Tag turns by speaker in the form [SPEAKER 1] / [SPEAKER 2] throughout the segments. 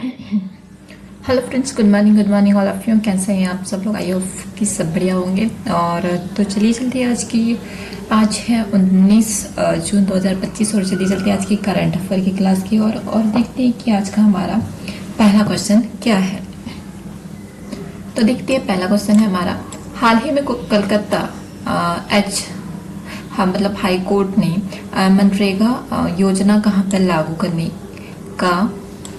[SPEAKER 1] Hello friends, good morning all of you. कैसे हैं आप सब लोग? आई होप कि सब बढ़िया होंगे। और तो चलिए चलते हैं आज है 19 जून 2025 और चलिए चलते हैं आज की करंट अफेयर की क्लास की और देखते हैं कि आज का हमारा पहला क्वेश्चन क्या है। तो देखते हैं, पहला क्वेश्चन है हमारा, हाल ही में कलकत्ता हाँ मतलब हाई कोर्ट ने मनरेगा योजना कहाँ पर लागू करने का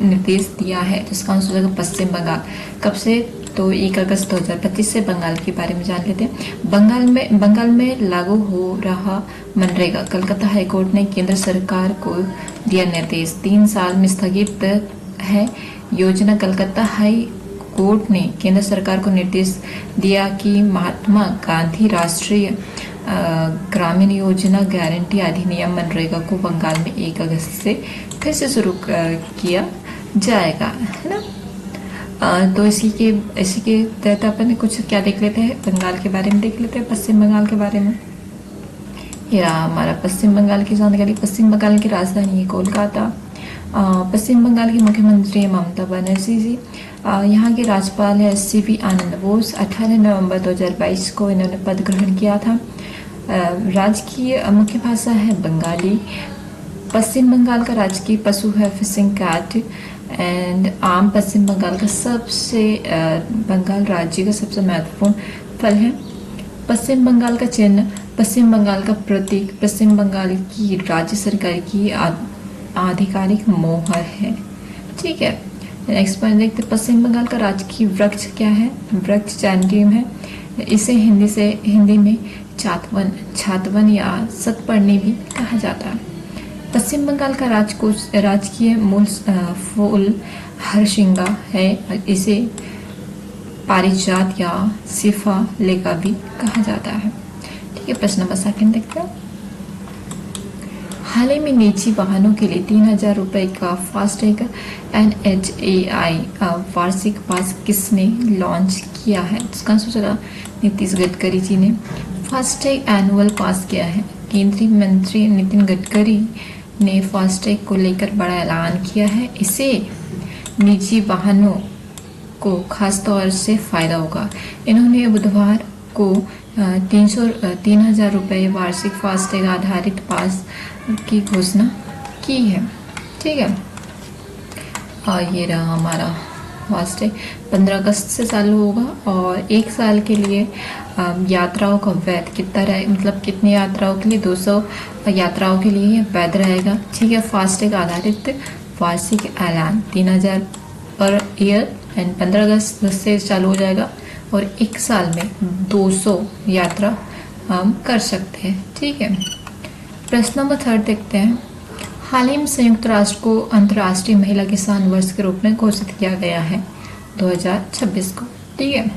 [SPEAKER 1] निर्देश दिया है। तो इसका आंसर होगा पश्चिम बंगाल। कब से? तो 1 अगस्त 2025 से बंगाल के बारे में जान लेते हैं। बंगाल में लागू हो रहा मनरेगा, कलकत्ता हाई कोर्ट ने केंद्र सरकार को दिया निर्देश। 3 साल में स्थगित है योजना। कलकत्ता हाई कोर्ट ने केंद्र सरकार को निर्देश दिया कि महात्मा गांधी राष्ट्रीय ग्रामीण योजना गारंटी अधिनियम मनरेगा को बंगाल में 1 अगस्त से फिर से शुरू किया जाएगा, है ना। तो इसी के तहत अपन कुछ क्या देख लेते हैं, बंगाल के बारे में देख लेते हैं, पश्चिम बंगाल के बारे में। या हमारा पश्चिम बंगाल की जानकारी। पश्चिम बंगाल की राजधानी है कोलकाता। पश्चिम बंगाल की मुख्यमंत्री है ममता बनर्जी जी। यहाँ के राज्यपाल है सीवी आनंद बोस। 18 नवंबर 2022 को इन्होंने पद ग्रहण किया था। राज्य की मुख्य भाषा है बंगाली। पश्चिम बंगाल का राजकीय पशु है फिशिंग कैट। एंड आम पश्चिम बंगाल का बंगाल राज्य का सबसे महत्वपूर्ण फल है। पश्चिम बंगाल का चिन्ह, पश्चिम बंगाल का प्रतीक, पश्चिम बंगाल की राज्य सरकार की आधिकारिक मोहर है। ठीक है, नेक्स्ट पॉइंट देखते। पश्चिम बंगाल का राजकीय वृक्ष क्या है? वृक्ष चैंटियम है। इसे हिंदी में छातवन या सतपर्णी भी कहा जाता है। पश्चिम बंगाल का राजकीय मूल फूल हरसिंगा है। इसे पारिजात या सिफालेगा भी कहा जाता है। ठीक है, प्रश्न नंबर 2 देखते हैं। हाल ही में निजी वाहनों के लिए 3,000 रुपए का फास्टैग NHAI वार्षिक पास किसने लॉन्च किया है? इसका आंसर नीतीश गडकरी जी ने। फास्टैग एनुअल पास किया है। केंद्रीय मंत्री नितिन गडकरी ने फास्टैग को लेकर बड़ा ऐलान किया है। इसे निजी वाहनों को खास तौर से फायदा होगा। इन्होंने बुधवार को 3,000 रुपये वार्षिक फास्टैग आधारित पास की घोषणा की है। ठीक है, और ये रहा हमारा फास्टैग। 15 अगस्त से चालू होगा और 1 साल के लिए यात्राओं का वैध कितना रहे, मतलब कितनी यात्राओं के लिए? 200 यात्राओं के लिए ये वैध रहेगा। ठीक है, फास्टैग आधारित वार्षिक ऐलान 3,000 पर ईयर एंड 15 अगस्त से चालू हो जाएगा और 1 साल में 200 यात्रा हम कर सकते हैं। ठीक है, प्रश्न नंबर 3 देखते हैं। हाल ही में संयुक्त राष्ट्र को अंतर्राष्ट्रीय महिला किसान वर्ष के रूप में घोषित किया गया है 2026 को। ठीक है,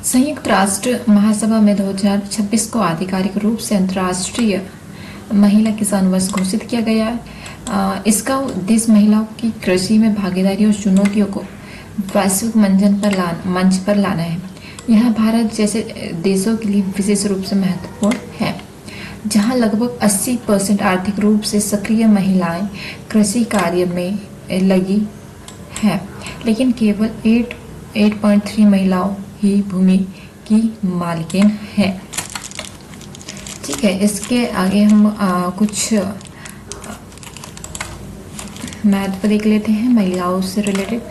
[SPEAKER 1] संयुक्त राष्ट्र महासभा में 2026 को आधिकारिक रूप से अंतर्राष्ट्रीय महिला किसान वर्ष घोषित किया गया है। इसका उद्देश्य महिलाओं की कृषि में भागीदारी और चुनौतियों को वैश्विक मंच पर लाना है। यह भारत जैसे देशों के लिए विशेष रूप से महत्वपूर्ण है, जहां लगभग 80% आर्थिक रूप से सक्रिय महिलाएं कृषि कार्य में लगी हैं, लेकिन केवल 8.3 महिलाओं ही भूमि की मालिकिन है। ठीक है, इसके आगे हम कुछ महत्व देख लेते हैं महिलाओं से रिलेटेड।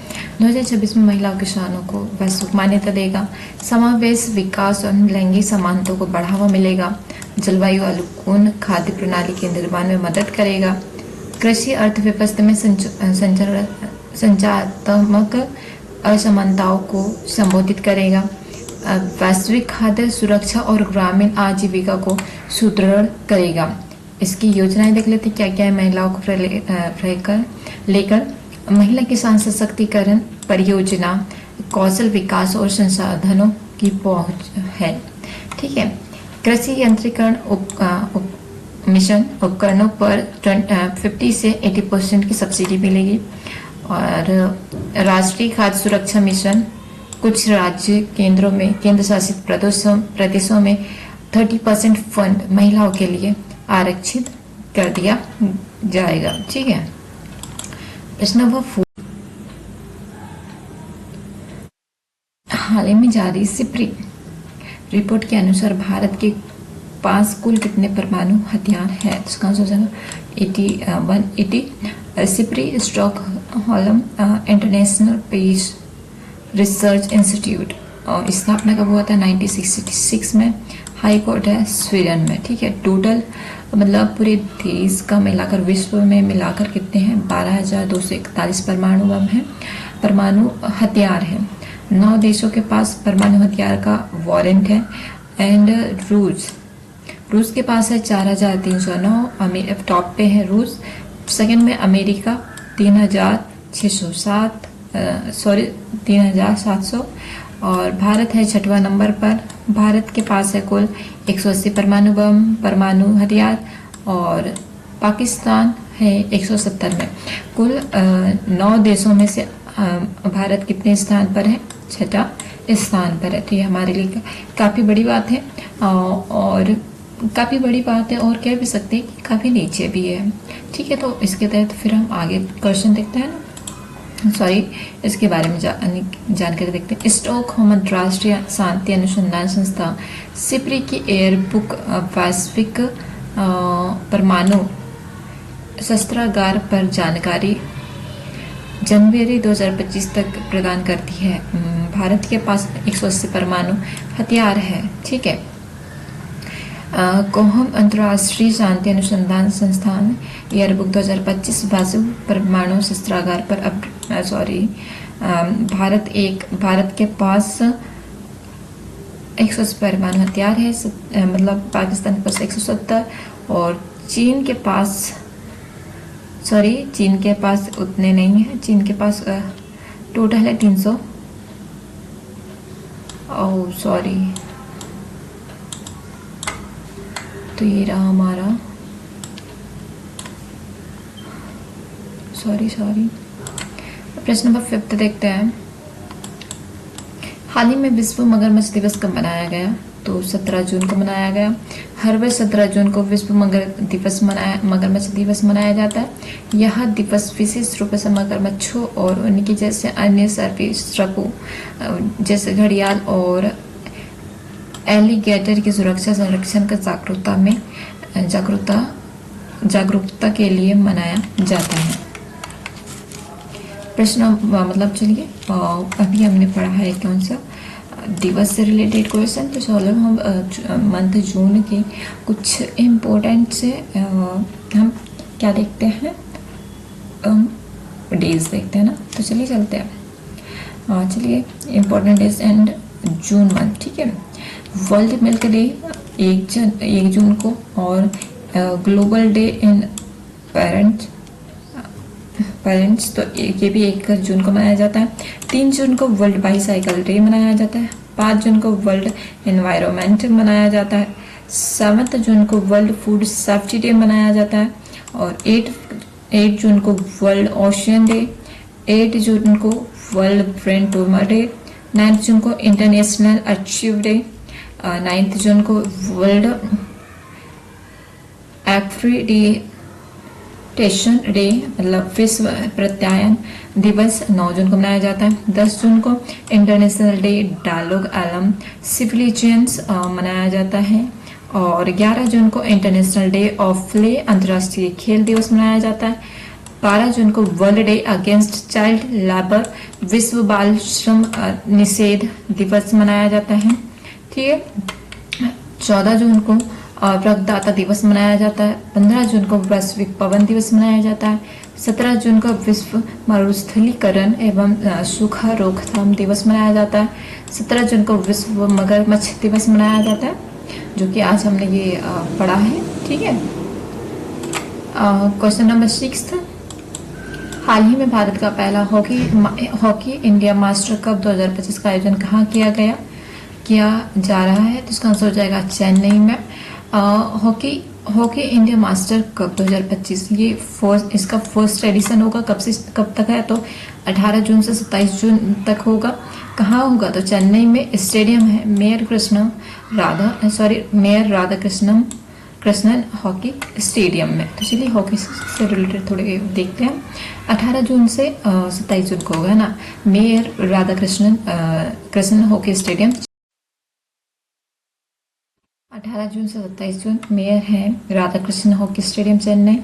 [SPEAKER 1] 2026 में महिलाओं किसानों को वैश्विक मान्यता देगा। समावेश विकास और लैंगिक समानता को बढ़ावा मिलेगा। जलवायु अनुकूल खाद्य प्रणाली के निर्माण में मदद करेगा। कृषि अर्थव्यवस्था में संचारात्मक असमानताओं को संबोधित करेगा। वैश्विक खाद्य सुरक्षा और ग्रामीण आजीविका को सुदृढ़ करेगा। इसकी योजनाएं देख लेते क्या क्या है महिलाओं को लेकर। महिला किसान सशक्तिकरण परियोजना, कौशल विकास और संसाधनों की पहुंच है। ठीक है, कृषि यंत्रीकरण मिशन उपकरणों पर 50 से 80% की सब्सिडी मिलेगी। और राष्ट्रीय खाद्य सुरक्षा मिशन, कुछ राज्य केंद्र शासित प्रदेशों में 30% फंड महिलाओं के लिए आरक्षित कर दिया जाएगा। ठीक है, प्रश्न नंबर 4। हाल ही में जारी सिप्री रिपोर्ट के अनुसार भारत के पास कुल कितने परमाणु हथियार है? इसका आंसर हो जाएगा 180। SIPRI Stockholm International Peace Research Institute और स्थापना कब हुआ था? 1966 में। हाई कोर्ट है स्वीडन में। ठीक है, टोटल मतलब पूरे देश का मिलाकर, विश्व में मिलाकर कितने हैं? 12,241 परमाणु बम हैं, परमाणु हथियार है। 9 देशों के पास परमाणु हथियार का वारंट है। एंड रूस के पास है 4,309, टॉप पे है रूस। सेकंड में अमेरिका 3,700 और भारत है 6वां नंबर पर। भारत के पास है कुल 180 परमाणु बम, परमाणु हथियार और पाकिस्तान है 170 में। कुल 9 देशों में से भारत कितने स्थान पर है? 6वां स्थान पर है। तो ये हमारे लिए काफ़ी बड़ी बात है और काफ़ी बड़ी बात है और कह भी सकते हैं कि काफ़ी नीचे भी है। ठीक है, तो इसके तहत फिर हम आगे क्वेश्चन देखते हैं ना, इसके बारे में जानकारी देखते हैं। स्टॉकहोम अंतर्राष्ट्रीय शांति अनुसंधान संस्था सिप्री की एयरबुक वैश्विक परमाणु शस्त्रागार पर जानकारी जनवरी 2025 तक प्रदान करती है। भारत के पास 180 परमाणु हथियार है। ठीक है, कोहम अंतर्राष्ट्रीय शांति अनुसंधान संस्थान ईयरबुक 2025 वैश्विक परमाणु शस्त्रागार पर भारत के पास 180 परमाणु हथियार है, मतलब पाकिस्तान के पास 170 और चीन के पास उतने नहीं है। चीन के पास टोटल है 300। तो ये रहा हमारा प्रश्न नंबर 5 देखते हैं। हाल ही में विश्व मगरमच्छ दिवस कब मनाया गया? तो 17 जून को मनाया गया। हर वर्ष 17 जून को विश्व मगरमच्छ दिवस मनाया जाता है। यह दिवस विशेष रूप से मगरमच्छों और उनके जैसे अन्य सरीसृपों जैसे घड़ियाल और एलिगेटर की सुरक्षा संरक्षण का जागरूकता के लिए मनाया जाता है। प्रश्न चलिए अभी हमने पढ़ा है कौन सा दिवस से रिलेटेड क्वेश्चन। तो चलो हम मंथ जून के कुछ इम्पोर्टेंट से हम क्या देखते हैं, डेज देखते हैं ना। तो चलिए चलते हैं। चलिए important days and June month. ठीक है, वर्ल्ड मिल्क डे 1 जून को और ग्लोबल डे इन पेरेंट्स तो ये भी 1 जून को मनाया जाता है। 3 जून को वर्ल्ड बाईसाइकिल डे मनाया जाता है। 5 जून को वर्ल्ड एनवायरनमेंट मनाया जाता है। 7 जून को वर्ल्ड फूड सेफ्टी डे मनाया जाता है और 8 जून को वर्ल्ड ओशियन डे। 8 जून को वर्ल्ड ब्रेन ट्यूमर डे। 9 जून को इंटरनेशनल अचीव डे। 9 जून को वर्ल्ड एक्रीडिटेशन डे मतलब विश्व प्रत्यायन दिवस 9 जून को मनाया जाता है। 10 जून को इंटरनेशनल डे डायलॉग एलम सिविलियंस मनाया जाता है और 11 जून को इंटरनेशनल डे ऑफ प्ले अंतर्राष्ट्रीय खेल दिवस मनाया जाता है। 12 जून को world day against child labour विश्व बाल श्रम निषेध दिवस मनाया जाता है। ठीक है, 14 जून को रक्तदाता दिवस मनाया जाता है। 15 जून को वैश्विक पवन दिवस मनाया जाता है। 17 जून को विश्व मरुस्थलीकरण एवं सूखा रोकथाम दिवस मनाया जाता है। 17 जून को विश्व मगरमच्छ दिवस मनाया जाता है, जो कि आज हमने ये पढ़ा है। ठीक है, क्वेश्चन नंबर 6। हाल ही में भारत का पहला हॉकी इंडिया मास्टर कप 2025 का आयोजन कहाँ किया जा रहा है? तो इसका आंसर हो जाएगा चेन्नई में। हॉकी इंडिया मास्टर कप 2025 इसका फर्स्ट एडिशन होगा। कब से कब तक है? तो 18 जून से 27 जून तक होगा। कहाँ होगा? तो चेन्नई में स्टेडियम है मेयर राधा कृष्णम कृष्णन हॉकी स्टेडियम में। तो चलिए हॉकी से रिलेटेड थोड़े देखते हैं। 18 जून से 27 जून को होगा ना, mayor Radhakrishnan Krishnan hockey stadium. 18 जून से 27 जून मेयर हैं राधाकृष्णन हॉकी स्टेडियम चेन्नई।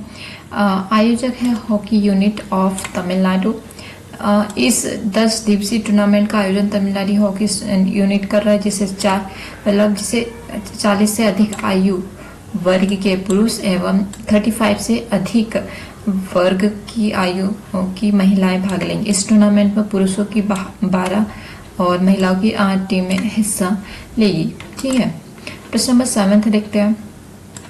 [SPEAKER 1] आयोजक है हॉकी यूनिट ऑफ तमिलनाडु। इस 10 दिवसीय टूर्नामेंट का आयोजन तमिलनाडु हॉकी यूनिट कर रहा है, जिसे 40 से अधिक आयु वर्ग के पुरुष एवं 35 से अधिक वर्ग की आयु की महिलाएं भाग लेंगी। इस टूर्नामेंट में पुरुषों की 12 और महिलाओं की 8 टीमें हिस्सा लेगी। ठीक है, प्रश्न नंबर 7 देखते हैं।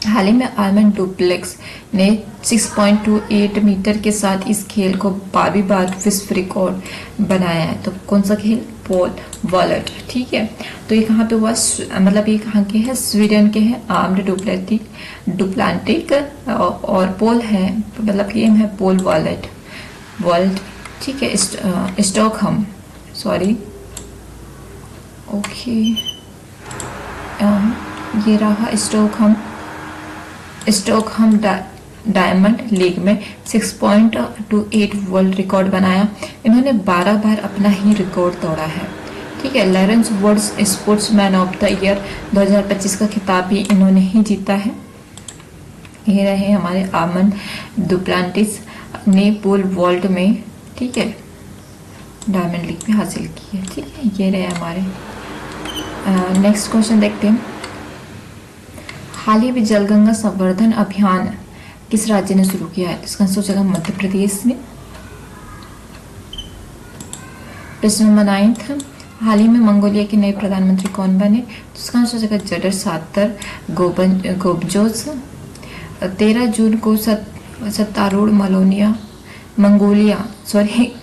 [SPEAKER 1] हाल ही में आर्मन डुप्लेक्स ने 6.28 मीटर के साथ इस खेल को 12वीं बार विश्व रिकॉर्ड बनाया है। तो कौन सा खेल? पोल वॉलेट। ठीक है, तो ये कहाँ पे हुआ? मतलब ये कहाँ के है? स्वीडन के हैं। आर्म्ड डुप्लांटिक और पोल है, मतलब गेम है पोल वॉलेट वर्ल्ड। ठीक है, स्टॉकहोम, सॉरी, ओके, ये रहा स्टॉकहोम डायमंड लीग में 6.28 वर्ल्ड रिकॉर्ड बनाया। इन्होंने 12 बार अपना ही रिकॉर्ड तोड़ा है। ठीक है, Lawrence world sportsman of the year 2025 का खिताब भी इन्होंने ही जीता है। ये रहे हमारे आर्मन डुप्लांटिस ने पोल वॉल्ट में, ठीक है, डायमंड लीग भी हासिल की है। ठीक है, ये रहे हमारे। नेक्स्ट क्वेश्चन देखते हैं। हाल ही में जलगंगा संवर्धन अभियान किस राज्य ने शुरू किया है? इसका आंसर होगा मध्य प्रदेश में। प्रश्न नंबर 9, हाल ही में मंगोलिया के नए प्रधानमंत्री कौन बने? तो इसका आंसर होगा जडर सातर गोबजोस। 13 जून को सत्तारूढ़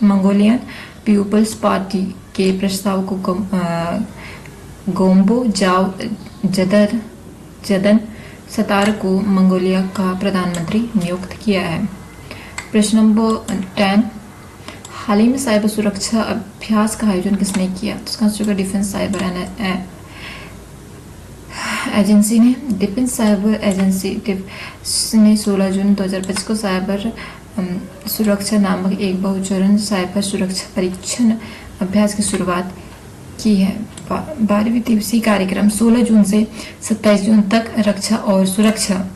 [SPEAKER 1] मंगोलियन पीपुल्स पार्टी के प्रस्ताव को गोम्बो जदन सतार को मंगोलिया का प्रधानमंत्री नियुक्त किया है। प्रश्न नंबर 10, हाल ही में साइबर सुरक्षा अभ्यास का आयोजन किसने किया? तो इसका आंसर डिफेंस साइबर एजेंसी ने। डिफेंस साइबर एजेंसी ने 16 जून 2025 को साइबर सुरक्षा नामक एक बहुचरण साइबर सुरक्षा परीक्षण अभ्यास की शुरुआत की है। 12वीं दिवसीय कार्यक्रम 16 जून से 27 जून तक रक्षा और सुरक्षा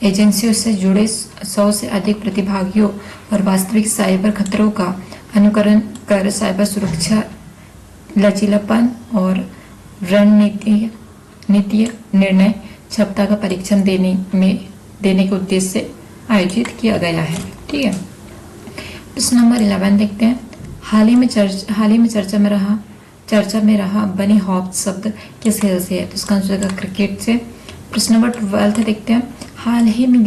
[SPEAKER 1] एजेंसियों से जुड़े 100 से अधिक प्रतिभागियों और वास्तविक साइबर खतरों का अनुकरण कर साइबर सुरक्षा लचीलापन और रणनीतिक निर्णय क्षमता का परीक्षण देने के उद्देश्य से आयोजित किया गया है। ठीक है, प्रश्न नंबर 11 देखते हैं। हाल ही में चर्चा में रहा बनी हॉप शब्द किस खेल से है? तो इसका आंसर है क्रिकेट से। प्रश्न नंबर 12 देखते हैं। हाल ही में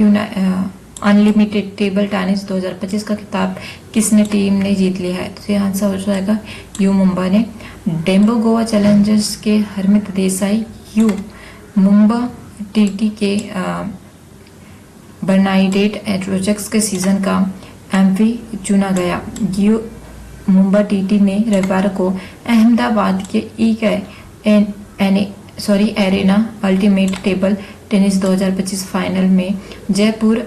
[SPEAKER 1] अनलिमिटेड टेबल टेनिस 2025 का खिताब किसने टीम ने जीत लिया है? तो यह आंसर हो जाएगा यू मुंबा ने। डेम्बो गोवा चैलेंजर्स के हरमित देसाई यू मुंबा टीटी के बर्नाइडेट एड्रोजक्स के सीजन का एमवी चुना गया। यू मुंबा टीटी ने रविवार को अहमदाबाद के arena ultimate table tennis 2025 final में जयपुर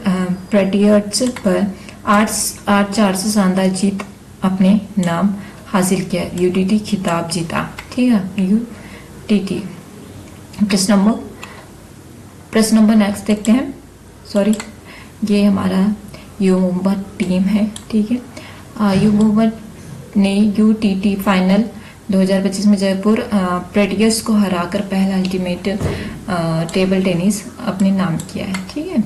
[SPEAKER 1] पेट्रियट्स पर 8-4 से शानदार जीत अपने नाम हासिल किया। यूटीटी खिताब जीता। ठीक है, यूटीटी। प्रश्न नंबर नेक्स्ट देखते हैं। सॉरी, ये हमारा यू मुंबा टीम है। ठीक है, यू मुंबा ने यूटीटी फाइनल 2025 में जयपुर प्रेडियस को हराकर पहला अल्टीमेट टेबल टेनिस अपने नाम किया है। ठीक है,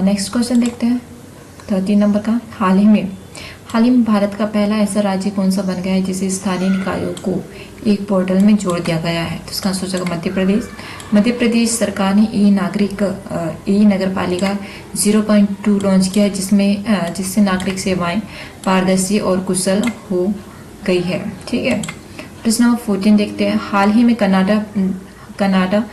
[SPEAKER 1] नेक्स्ट क्वेश्चन देखते हैं 13 नंबर का। हाल ही में भारत का पहला ऐसा राज्य कौन सा बन गया है जिसे स्थानीय निकायों को एक पोर्टल में जोड़ दिया गया है? तो इसका आंसर होगा मध्य प्रदेश। मध्य प्रदेश सरकार ने ई नगरपालिका 0.2 लॉन्च किया है, जिससे नागरिक सेवाएं पारदर्शी और कुशल हो गई है। ठीक है, प्रश्न नंबर 14 देखते हैं। हाल ही में कनाडा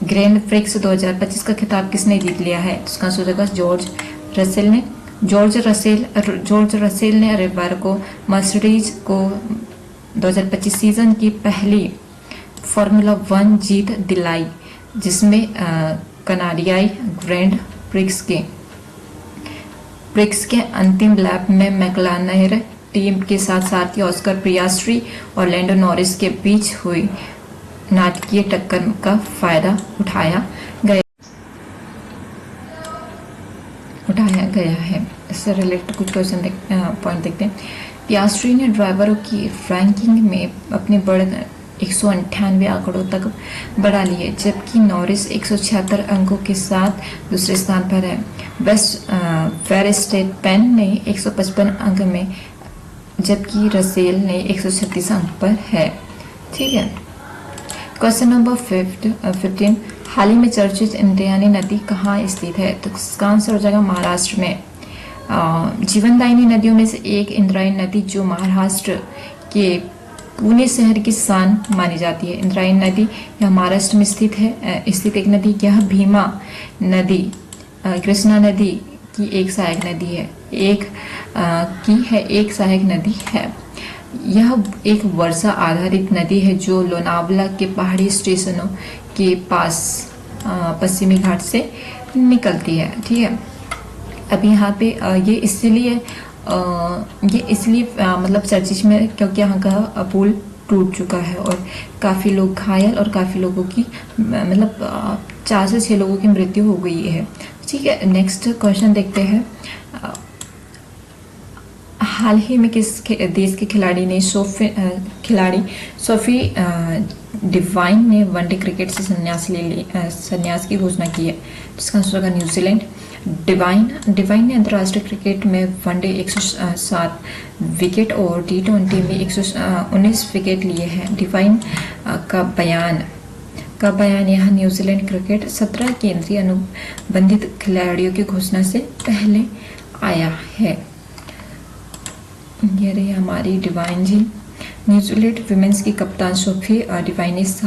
[SPEAKER 1] ग्रैंड प्रिक्स 2025 का खिताब किसने जीत लिया है? इसका आंसर होगा जॉर्ज रसेल ने। जॉर्ज रसेल ने रविवार को मर्सिडीज को 2025 सीजन की पहली फॉर्मूला 1 जीत दिलाई। जिसमें कनाडियाई ग्रैंड प्रिक्स के अंतिम लैप में मैकलारेन टीम के साथ सारथी ऑस्कर पियास्ट्री और लैंडो नॉरिस के बीच हुई नाटकीय टक्कर का फायदा उठाया गया है। इससे रिलेटेड कुछ क्वेश्चन पॉइंट देखते हैं। पियास्ट्री ने ड्राइवरों की रैंकिंग में अपनी बढ़त 198 आंकड़ों तक बढ़ा ली है, जबकि नॉरिस 176 अंकों के साथ दूसरे स्थान पर है। वेरस्टेपेन ने 155 अंक में, जबकि रसेल ने 136 अंक पर है। ठीक है। क्वेश्चन नंबर 15, हाल ही में चर्चित इंद्रायणी नदी कहाँ स्थित है? तो इसका आंसर हो जाएगा महाराष्ट्र में। जीवनदायिनी नदियों में से एक इंद्रायणी नदी, जो महाराष्ट्र के पुणे शहर की शान मानी जाती है। इंद्रायणी नदी यह महाराष्ट्र में स्थित एक नदी। यह भीमा नदी कृष्णा नदी की एक सहायक नदी है। एक सहायक नदी है। यह एक वर्षा आधारित नदी है जो लोनावला के पहाड़ी स्टेशनों के पास पश्चिमी घाट से निकलती है। ठीक है। अब यहाँ पे ये इसलिए मतलब चर्चित में, क्योंकि यहाँ का पुल टूट चुका है और काफ़ी लोग घायल और काफ़ी लोगों की मतलब 4 से 6 लोगों की मृत्यु हो गई है। ठीक है। नेक्स्ट क्वेश्चन देखते हैं। हाल ही में किस देश के खिलाड़ी ने सोफी डिवाइन ने वनडे क्रिकेट से संन्यास की घोषणा की है? जिसका आंसर होगा न्यूजीलैंड। डिवाइन ने अंतर्राष्ट्रीय क्रिकेट में वनडे 107 विकेट और T20 में 119 विकेट लिए हैं। डिवाइन का बयान यहाँ न्यूजीलैंड क्रिकेट 17 केंद्रीय अनुबंधित खिलाड़ियों की घोषणा से पहले आया है। ये रही हमारी डिवाइन जी। न्यूजीलैंड विमेंस की कप्तान सोफी डिवाइन इस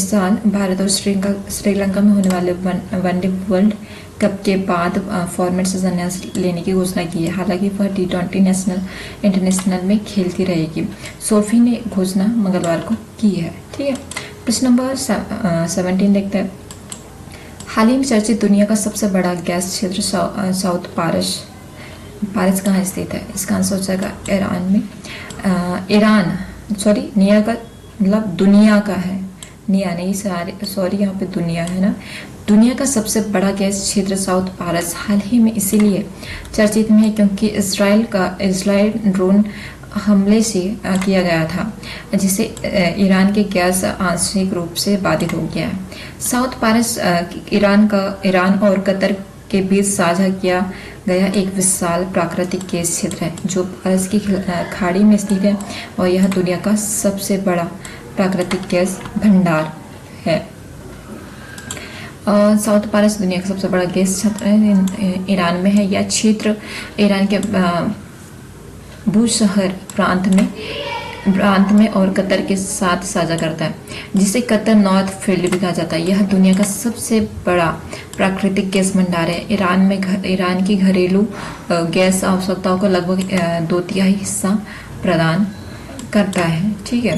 [SPEAKER 1] साल भारत और श्रीलंका में होने वाले वनडे वर्ल्ड कप के बाद फॉर्मेट से संन्यास लेने की घोषणा की है। हालांकि वह T20 इंटरनेशनल में खेलती रहेगी। सोफी ने घोषणा मंगलवार को की है। ठीक है। प्रश्न नंबर 17 देखते हैं। हाल ही में चर्चित दुनिया का सबसे बड़ा गैस क्षेत्र साउथ पारस कहाँ स्थित है? इसका आंसर हो जाएगा ईरान में। निया का मतलब दुनिया का है, निया नहीं सॉरी यहाँ पे दुनिया है ना। दुनिया का सबसे बड़ा गैस क्षेत्र साउथ पारस हाल ही में इसीलिए चर्चित में है क्योंकि इजराइल ड्रोन हमले से किया गया था, जिससे ईरान के गैस आंशिक रूप से बाधित हो गया है। साउथ पारस ईरान और कतर के बीच साझा किया गया एक विशाल प्राकृतिक गैस क्षेत्र है जो पारस की खाड़ी में स्थित है और यह दुनिया का सबसे बड़ा प्राकृतिक गैस भंडार है। साउथ पारस दुनिया का सबसे बड़ा गैस क्षेत्र ईरान में है। यह क्षेत्र ईरान के बूशहर प्रांत में और कतर के साथ साझा करता है, जिसे कतर नॉर्थ फील्ड भी कहा जाता है। यह दुनिया का सबसे बड़ा प्राकृतिक गैस भंडार है। ईरान की घरेलू गैस आवश्यकताओं को लगभग 2/3 हिस्सा प्रदान करता है। ठीक है।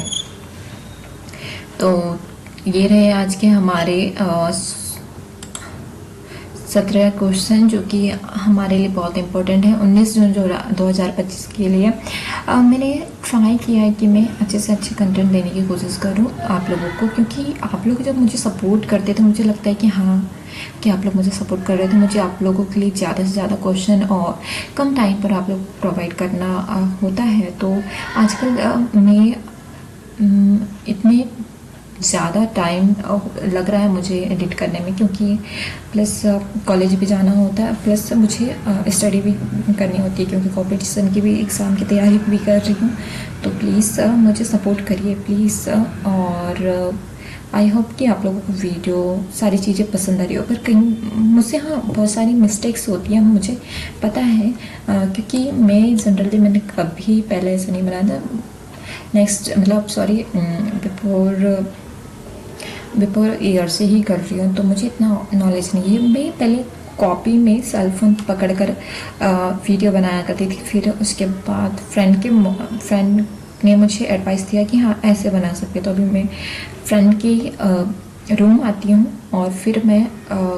[SPEAKER 1] तो ये रहे आज के हमारे 17 क्वेश्चन जो कि हमारे लिए बहुत इंपॉर्टेंट है 19 जून 2025 के लिए। मैंने ट्राई किया है कि मैं अच्छे से अच्छे कंटेंट देने की कोशिश करूं आप लोगों को, क्योंकि आप लोग जब मुझे सपोर्ट करते थे मुझे लगता है कि हाँ कि आप लोग मुझे सपोर्ट कर रहे थे। मुझे आप लोगों के लिए ज़्यादा से ज़्यादा क्वेश्चन और कम टाइम पर आप लोग प्रोवाइड करना होता है। तो आजकल मैं इतने ज़्यादा टाइम लग रहा है मुझे एडिट करने में, क्योंकि प्लस कॉलेज भी जाना होता है, प्लस मुझे स्टडी भी करनी होती है क्योंकि कॉम्पिटिशन की भी एग्ज़ाम की तैयारी भी कर रही हूँ। तो प्लीज़ मुझे सपोर्ट करिए प्लीज़। और आई होप कि आप लोगों को वीडियो सारी चीज़ें पसंद आ रही हो। पर कहीं मुझसे बहुत सारी मिस्टेक्स होती हैं, मुझे पता है, क्योंकि मैं जनरली मैंने कभी पहले ऐसा नहीं बनाया था। बिफोर ईयर से ही कर रही हूँ, तो मुझे इतना नॉलेज नहीं है। मैं पहले कॉपी में सेलफोन पकड़कर वीडियो बनाया करती थी, फिर उसके बाद फ्रेंड ने मुझे एडवाइस दिया कि हाँ ऐसे बना सकते। तो अभी मैं फ्रेंड की रूम आती हूँ और फिर मैं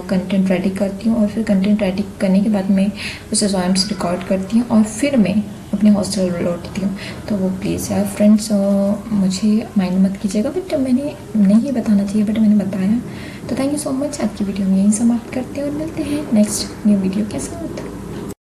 [SPEAKER 1] कंटेंट रेडी करती हूँ और फिर कंटेंट रेडी करने के बाद मैं उसे वॉइस रिकॉर्ड करती हूँ और फिर मैं अपने हॉस्टल लौटती हूँ। तो वो प्लीज़ यार फ्रेंड्स मुझे माइंड मत कीजिएगा, बट मैंने नहीं बताना चाहिए बट मैंने बताया। तो थैंक यू सो मच। आज की वीडियो में यहीं समाप्त करते हैं और मिलते हैं नेक्स्ट न्यू वीडियो के साथ।